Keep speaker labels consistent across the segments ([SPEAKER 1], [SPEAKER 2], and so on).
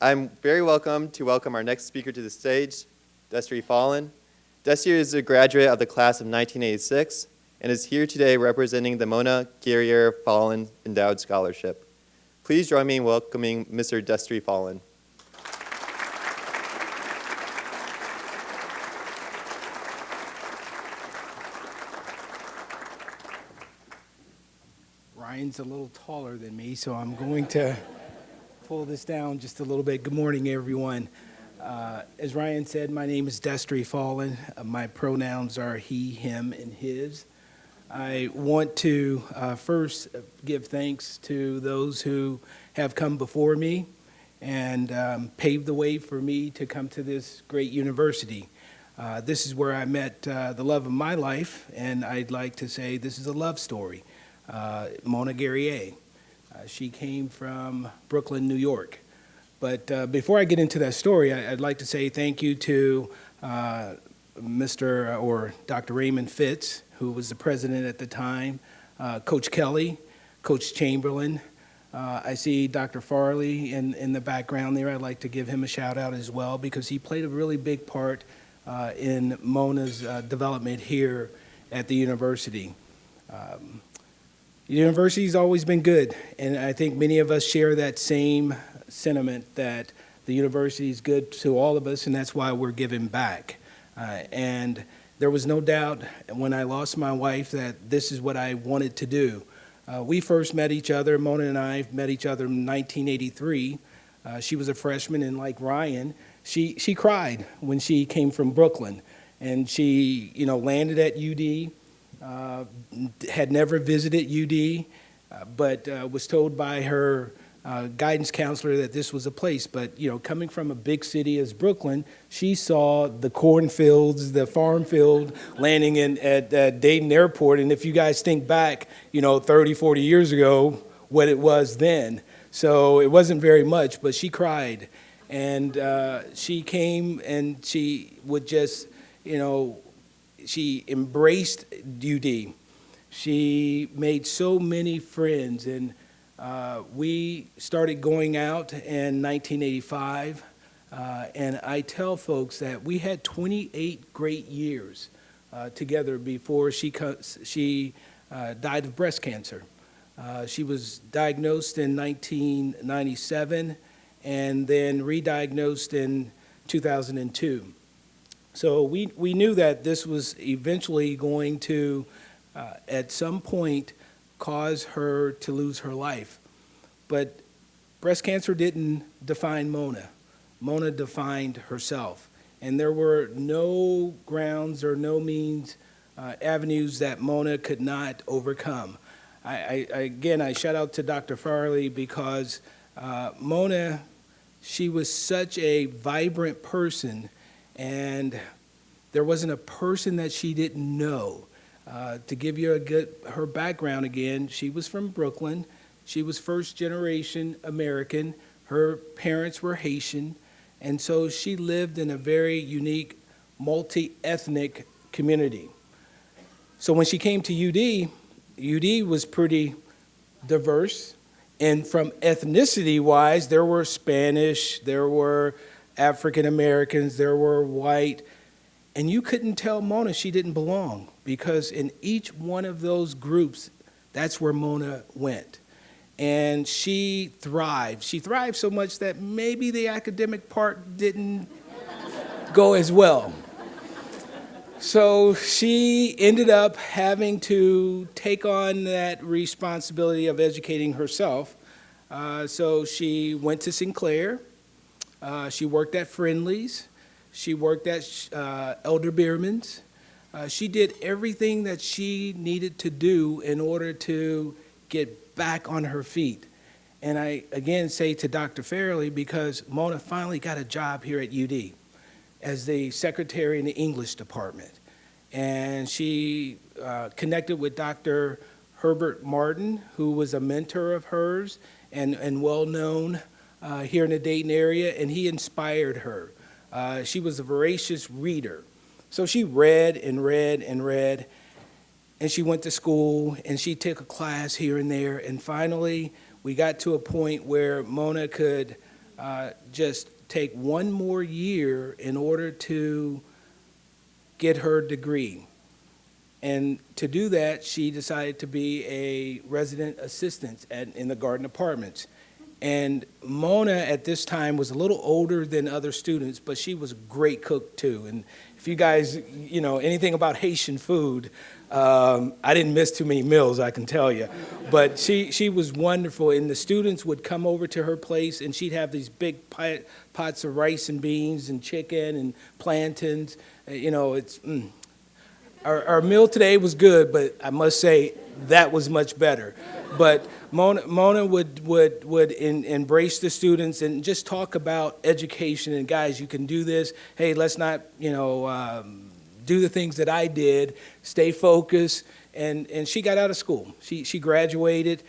[SPEAKER 1] I'm very welcome to welcome our next speaker to the stage, Destry Fallen. Destry is a graduate of the class of 1986 and is here today representing the Mona Guerriere Fallen Endowed Scholarship. Please join me in welcoming Mr. Destry Fallen.
[SPEAKER 2] Ryan's a little taller than me, so I'm going to pull this down just a little bit. Good morning, everyone. As Ryan said, my name is Destry Fallen. My pronouns are he, him, and his. I want to first give thanks to those who have come before me and paved the way for me to come to this great university. This is where I met the love of my life, and I'd like to say this is a love story. Mona Guerriere. She came from Brooklyn, New York. But before I get into that story, I'd like to say thank you to Mr. or Dr. Raymond Fitz, who was the president at the time, Coach Kelly, Coach Chamberlain. I see Dr. Farley in the background there. I'd like to give him a shout out as well because he played a really big part in Mona's development here at the university. The university's always been good, and I think many of us share that same sentiment that the university is good to all of us, and that's why we're giving back. And there was no doubt when I lost my wife that this is what I wanted to do. We first met each other, Mona and I met each other in 1983. She was a freshman, and like Ryan, she cried when she came from Brooklyn, and she landed at UD. Had never visited UD, but was told by her guidance counselor that this was a place. But, coming from a big city as Brooklyn, she saw the cornfields, the farm field landing at Dayton Airport. And if you guys think back, 30, 40 years ago, what it was then. So it wasn't very much, but she cried. And she came and she would just, she embraced UD. She made so many friends, and we started going out in 1985. And I tell folks that we had 28 great years together before she died of breast cancer. She was diagnosed in 1997 and then re-diagnosed in 2002. So we knew that this was eventually going to, at some point, cause her to lose her life. But breast cancer didn't define Mona. Mona defined herself. And there were no grounds or no means, avenues that Mona could not overcome. I shout out to Dr. Farley because Mona, she was such a vibrant person. And there wasn't a person that she didn't know. To give you her background again, she was from Brooklyn. She was first generation American. Her parents were Haitian. And so she lived in a very unique, multi-ethnic community. So when she came to UD was pretty diverse. And from ethnicity-wise, there were Spanish, there were African Americans, there were white, and you couldn't tell Mona she didn't belong because in each one of those groups, that's where Mona went. And she thrived. She thrived so much that maybe the academic part didn't go as well. So she ended up having to take on that responsibility of educating herself. So she went to Sinclair. She worked at Friendly's. She worked at Elder Beerman's. She did everything that she needed to do in order to get back on her feet. And I, again, say to Dr. Farley, because Mona finally got a job here at UD as the secretary in the English department. And she connected with Dr. Herbert Martin, who was a mentor of hers and well-known here in the Dayton area, and he inspired her. She was a voracious reader. So she read and read and read, and she went to school, and she took a class here and there, and finally we got to a point where Mona could just take one more year in order to get her degree. And to do that, she decided to be a resident assistant in the Garden Apartments. And Mona at this time was a little older than other students, but she was a great cook too. And if you guys, anything about Haitian food, I didn't miss too many meals, I can tell you. But she was wonderful, and the students would come over to her place, and she'd have these big pots of rice and beans and chicken and plantains. Our meal today was good, but I must say that was much better. But Mona would embrace the students and just talk about education. And guys, you can do this. Hey, let's not, do the things that I did. Stay focused. And she got out of school. She graduated,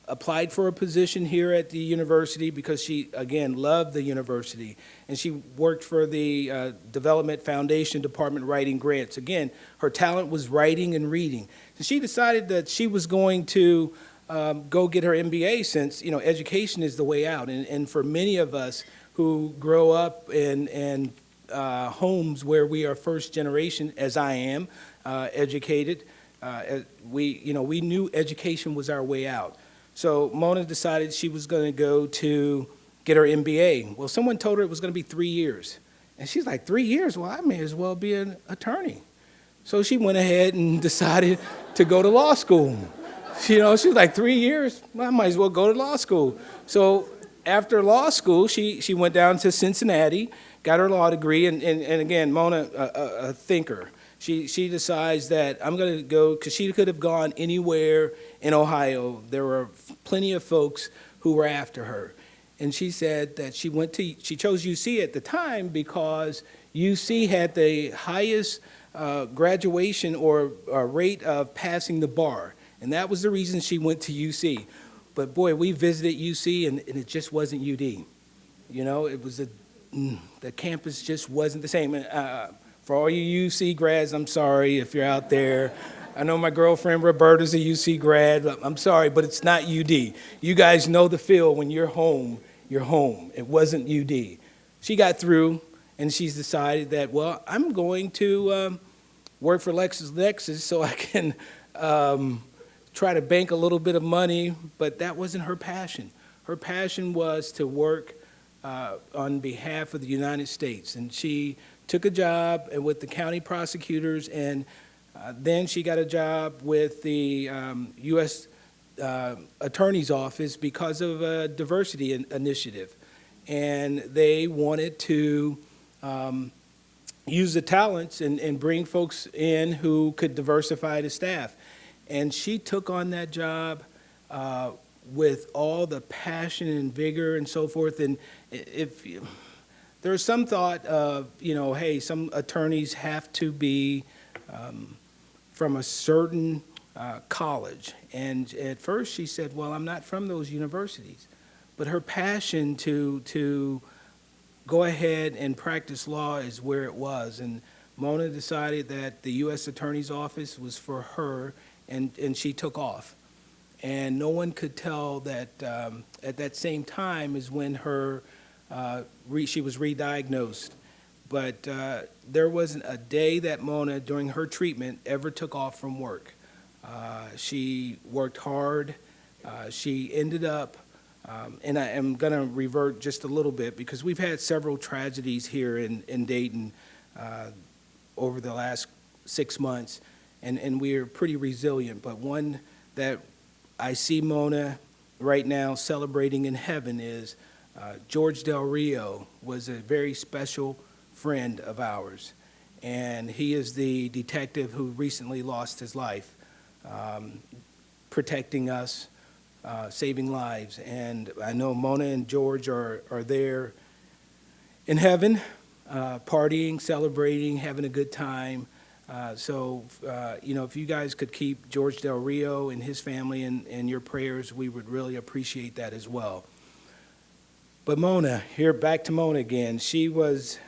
[SPEAKER 2] applied for a position here at the university because she, again, loved the university. And she worked for the Development Foundation Department writing grants. Again, her talent was writing and reading. And she decided that she was going to go get her MBA since, education is the way out. And for many of us who grow up in homes where we are first generation, as I am, educated, we knew education was our way out. So Mona decided she was going to go to get her MBA. Well, someone told her it was going to be 3 years. And she's like, 3 years? Well, I may as well be an attorney. So she went ahead and decided to go to law school. She was like, 3 years? Well, I might as well go to law school. So after law school, she went down to Cincinnati, got her law degree, and again, Mona, a thinker. She decides that I'm going to go, because she could have gone anywhere in Ohio. There were plenty of folks who were after her. And she said that she chose UC at the time because UC had the highest graduation or rate of passing the bar. And that was the reason she went to UC. But boy, we visited UC and it just wasn't UD. It was the campus just wasn't the same. For all you UC grads, I'm sorry if you're out there. I know my girlfriend Roberta's a UC grad. I'm sorry, but it's not UD. You guys know the feel when you're home, you're home. It wasn't UD. She got through, and she's decided that, well, I'm going to work for LexisNexis so I can try to bank a little bit of money, but that wasn't her passion. Her passion was to work on behalf of the United States, and she took a job with the county prosecutors, and then she got a job with the U.S. Attorney's Office because of a diversity initiative. And they wanted to use the talents and bring folks in who could diversify the staff. And she took on that job with all the passion and vigor and so forth. And if there's some thought of, hey, some attorneys have to be from a certain college. And at first she said, well, I'm not from those universities. But her passion to go ahead and practice law is where it was. And Mona decided that the U.S. Attorney's Office was for her, and she took off. And no one could tell that at that same time is when she was re-diagnosed. But there wasn't a day that Mona, during her treatment, ever took off from work. She worked hard. She ended up, and I am going to revert just a little bit because we've had several tragedies here in Dayton over the last 6 months, and we are pretty resilient. But one that I see Mona right now celebrating in heaven is George Del Rio was a very special friend of ours, and he is the detective who recently lost his life protecting us, saving lives. And I know Mona and George are there in heaven, partying, celebrating, having a good time. So if you guys could keep George Del Rio and his family in your prayers, we would really appreciate that as well. But Mona, here, back to Mona again. She was,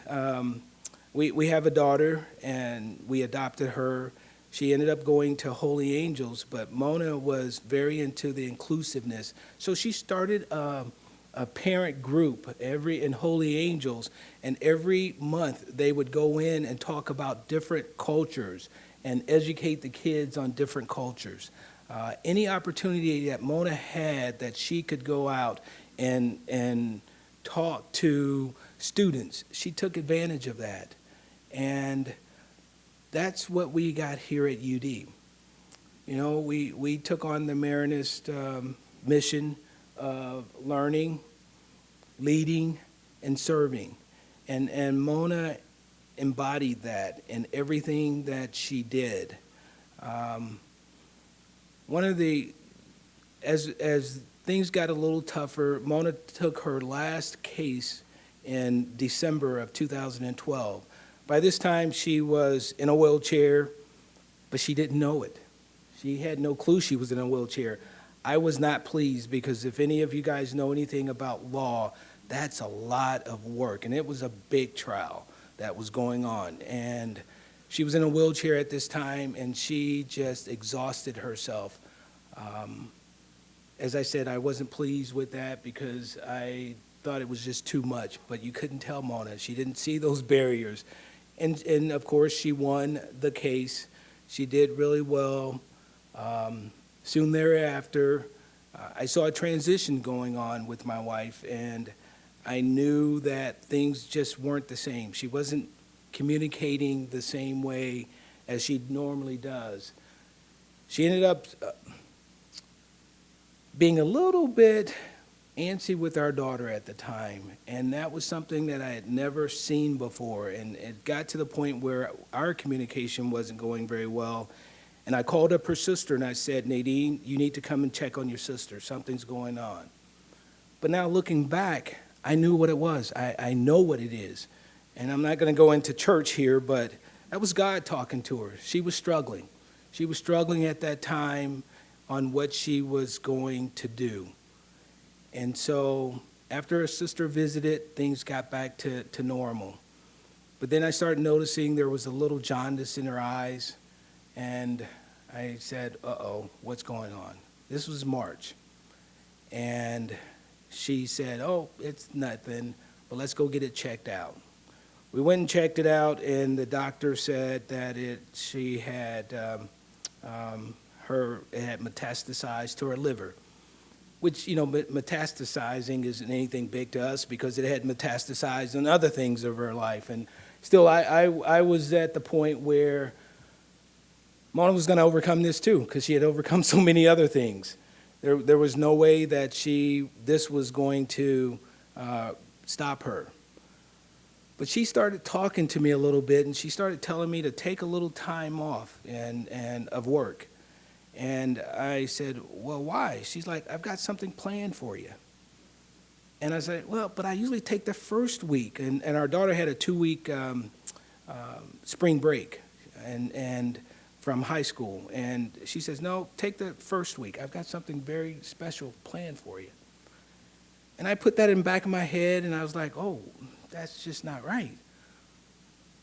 [SPEAKER 2] we have a daughter, and we adopted her. She ended up going to Holy Angels, but Mona was very into the inclusiveness. So she started a a parent group in Holy Angels, and every month they would go in and talk about different cultures and educate the kids on different cultures. Any opportunity that Mona had that she could go out and talk to students, she took advantage of that. And that's what we got here at UD. You know, we took on the Marinist mission of learning, leading, and serving. And Mona embodied that in everything that she did. As things got a little tougher, Mona took her last case in December of 2012. By this time, she was in a wheelchair, but she didn't know it. She had no clue she was in a wheelchair. I was not pleased because if any of you guys know anything about law, that's a lot of work, and it was a big trial that was going on. And she was in a wheelchair at this time, and she just exhausted herself. As I said, I wasn't pleased with that because I thought it was just too much, but you couldn't tell Mona. She didn't see those barriers. And of course, she won the case. She did really well. Soon thereafter, I saw a transition going on with my wife, and I knew that things just weren't the same. She wasn't communicating the same way as she normally does. She ended up being a little bit antsy with our daughter at the time, and that was something that I had never seen before, and it got to the point where our communication wasn't going very well. And I called up her sister and I said, Nadine, you need to come and check on your sister. Something's going on. But now looking back, I knew what it was. I know what it is. And I'm not going to go into church here, but that was God talking to her. She was struggling. She was struggling at that time on what she was going to do. And so after her sister visited, things got back to normal. But then I started noticing there was a little jaundice in her eyes. And I said, uh-oh, what's going on? This was March. And she said, oh, it's nothing, but let's go get it checked out. We went and checked it out, and the doctor said that it had metastasized to her liver, which, you know, metastasizing isn't anything big to us because it had metastasized on other things of her life. And still, I was at the point where Mona was going to overcome this too, because she had overcome so many other things. There was no way that this was going to stop her. But she started talking to me a little bit, and she started telling me to take a little time off and of work. And I said, well, why? She's like, I've got something planned for you. And I said, well, but I usually take the first week. And our daughter had a 2-week spring break. And from high school, and she says, no, take the first week. I've got something very special planned for you. And I put that in the back of my head, and I was like, oh, that's just not right.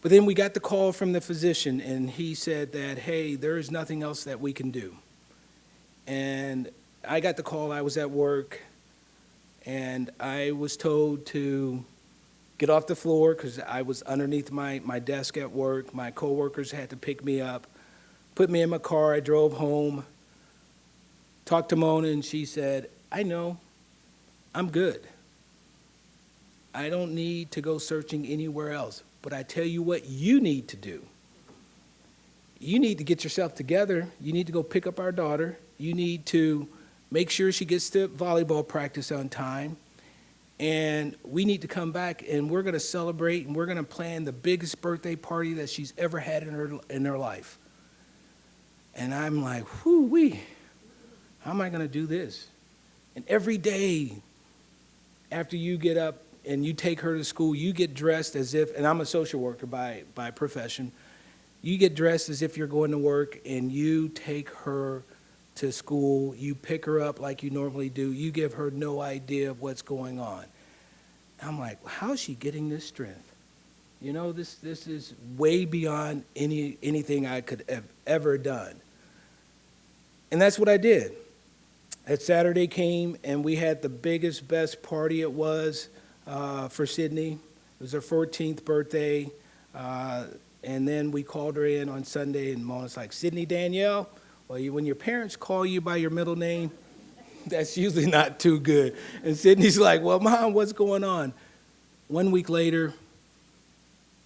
[SPEAKER 2] But then we got the call from the physician, and he said that, hey, there is nothing else that we can do. And I got the call, I was at work, and I was told to get off the floor because I was underneath my desk at work. My coworkers had to pick me up. Put me in my car, I drove home, talked to Mona, and she said, I know, I'm good. I don't need to go searching anywhere else. But I tell you what you need to do. You need to get yourself together. You need to go pick up our daughter. You need to make sure she gets to volleyball practice on time. And we need to come back, and we're going to celebrate, and we're going to plan the biggest birthday party that she's ever had in her life. And I'm like, whoo-wee, how am I going to do this? And every day after you get up and you take her to school, you get dressed as if, and I'm a social worker by profession, you get dressed as if you're going to work, and you take her to school, you pick her up like you normally do, you give her no idea of what's going on. I'm like, how is she getting this strength? You know, this is way beyond anything I could have ever done. And that's what I did. That Saturday came, and we had the biggest, best party it was for Sydney. It was her 14th birthday. And then we called her in on Sunday, and Mona's like, Sydney Danielle? Well, when your parents call you by your middle name, that's usually not too good. And Sydney's like, well, Mom, what's going on? 1 week later,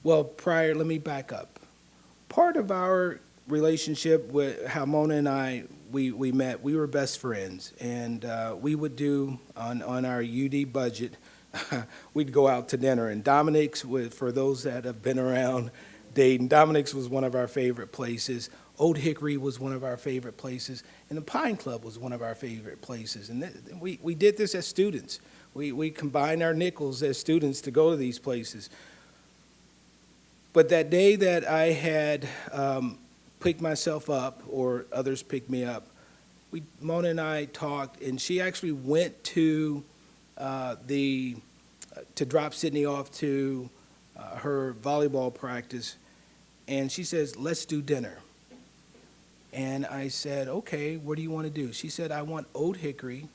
[SPEAKER 2] let me back up. Part of our relationship with how Mona and I, we met, we were best friends. And we would do, on our UD budget, we'd go out to dinner. And Dominic's, for those that have been around Dayton, Dominic's was one of our favorite places. Old Hickory was one of our favorite places. And the Pine Club was one of our favorite places. And we did this as students. We combined our nickels as students to go to these places. But that day that I had picked myself up, or others picked me up, Mona and I talked, and she actually went to drop Sydney off to her volleyball practice, and she says, let's do dinner. And I said, okay, what do you want to do? She said, I want Old Hickory,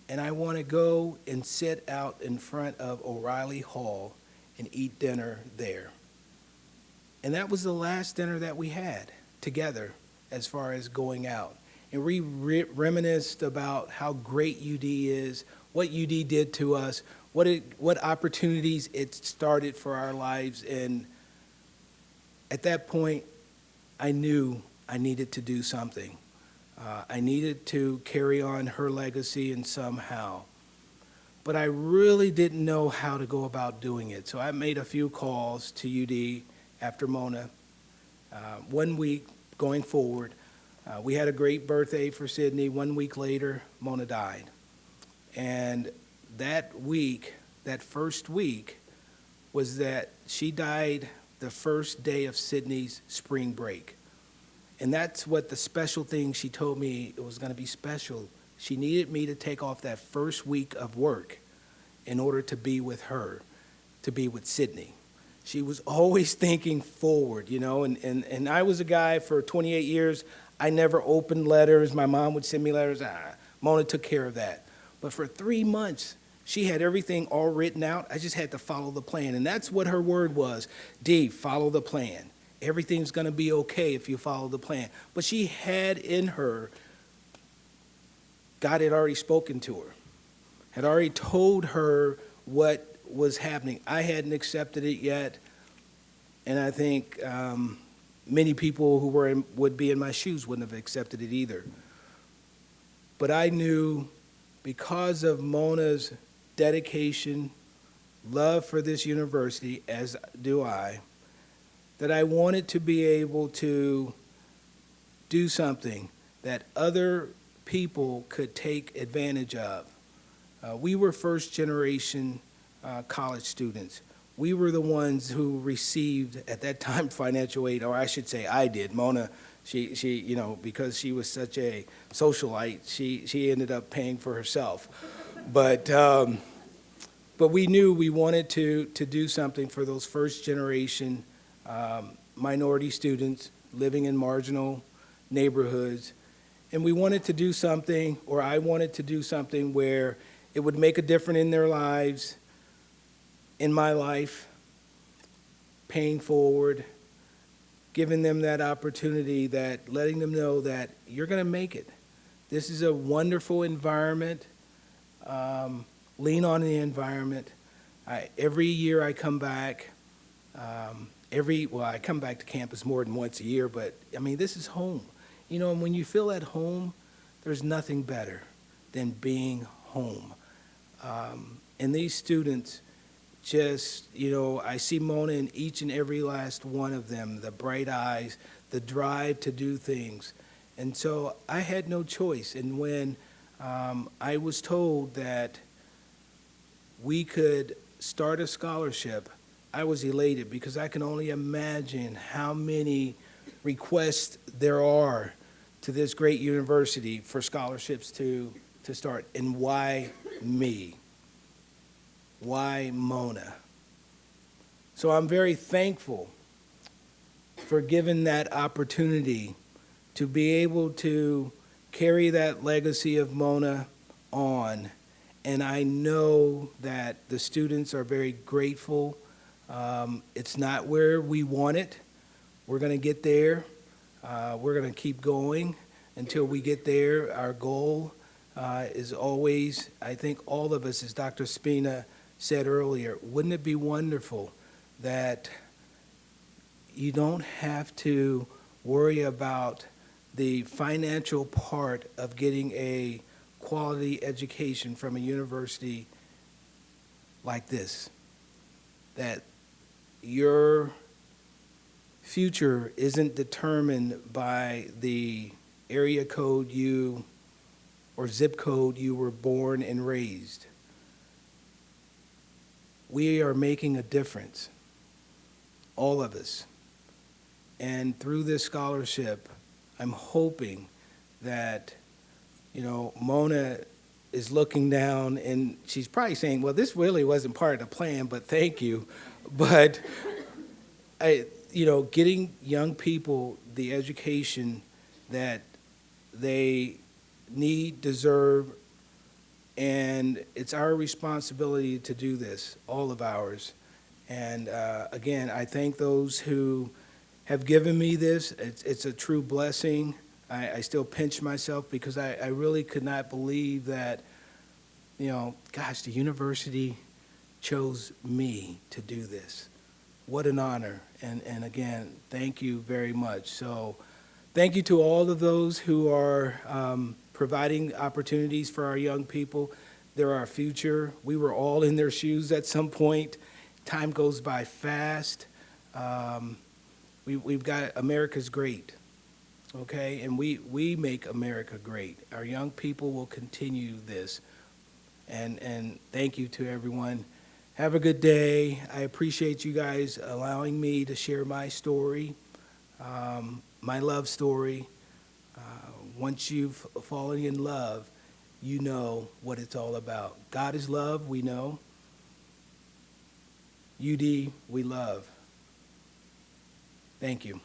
[SPEAKER 2] and I want to go and sit out in front of O'Reilly Hall and eat dinner there. And that was the last dinner that we had together as far as going out. And we reminisced about how great UD is, what UD did to us, what opportunities it started for our lives. And at that point, I knew I needed to do something. I needed to carry on her legacy in somehow. But I really didn't know how to go about doing it. So I made a few calls to UD after Mona. 1 week going forward, we had a great birthday for Sydney. 1 week later, Mona died. And that first week, was that she died the first day of Sydney's spring break. And that's what the special thing she told me it was going to be special. She needed me to take off that first week of work in order to be with her, to be with Sydney. She was always thinking forward, and I was a guy for 28 years. I never opened letters. My mom would send me letters. Mona took care of that. But for 3 months, she had everything all written out. I just had to follow the plan. And that's what her word was. D, follow the plan. Everything's going to be okay if you follow the plan. But she had in her, God had already spoken to her, had already told her what was happening. I hadn't accepted it yet. And I think many people who would be in my shoes wouldn't have accepted it either. But I knew, because of Mona's dedication, love for this university, as do I, that I wanted to be able to do something that other people could take advantage of. We were first generation college students. We were the ones who received, at that time, financial aid, or I should say I did. Mona, she because she was such a socialite, she ended up paying for herself. But we knew we wanted to do something for those first generation minority students living in marginal neighborhoods. And we wanted to do something, or I wanted to do something where it would make a difference in their lives, in my life, paying forward, giving them that opportunity, that letting them know that you're going to make it. This is a wonderful environment. Lean on the environment. Every year I come back. I come back to campus more than once a year, but this is home. And when you feel at home, there's nothing better than being home. And these students just, I see Mona in each and every last one of them, the bright eyes, the drive to do things. And so I had no choice. And when I was told that we could start a scholarship, I was elated, because I can only imagine how many requests there are to this great university for scholarships to start. And why me? Why Mona? So I'm very thankful for given that opportunity to be able to carry that legacy of Mona on. And I know that the students are very grateful. It's not where we want it. We're going to get there. We're going to keep going until we get there. Our goal is always, I think all of us, as Dr. Spina said earlier, wouldn't it be wonderful that you don't have to worry about the financial part of getting a quality education from a university like this, that your future isn't determined by the area code you or zip code you were born and raised. We are making a difference, all of us. And through this scholarship, I'm hoping that, Mona is looking down and she's probably saying, well, this really wasn't part of the plan, but thank you. But, getting young people the education that they need, deserve, and it's our responsibility to do this, all of ours. And again, I thank those who have given me this. It's a true blessing. I still pinch myself because I really could not believe that, gosh, the university chose me to do this. What an honor. And again, thank you very much. So thank you to all of those who are providing opportunities for our young people. They're our future. We were all in their shoes at some point. Time goes by fast. We've got America's great, okay? And we make America great. Our young people will continue this. And thank you to everyone. Have a good day. I appreciate you guys allowing me to share my story, my love story. Once you've fallen in love, you know what it's all about. God is love, we know. UD, we love. Thank you.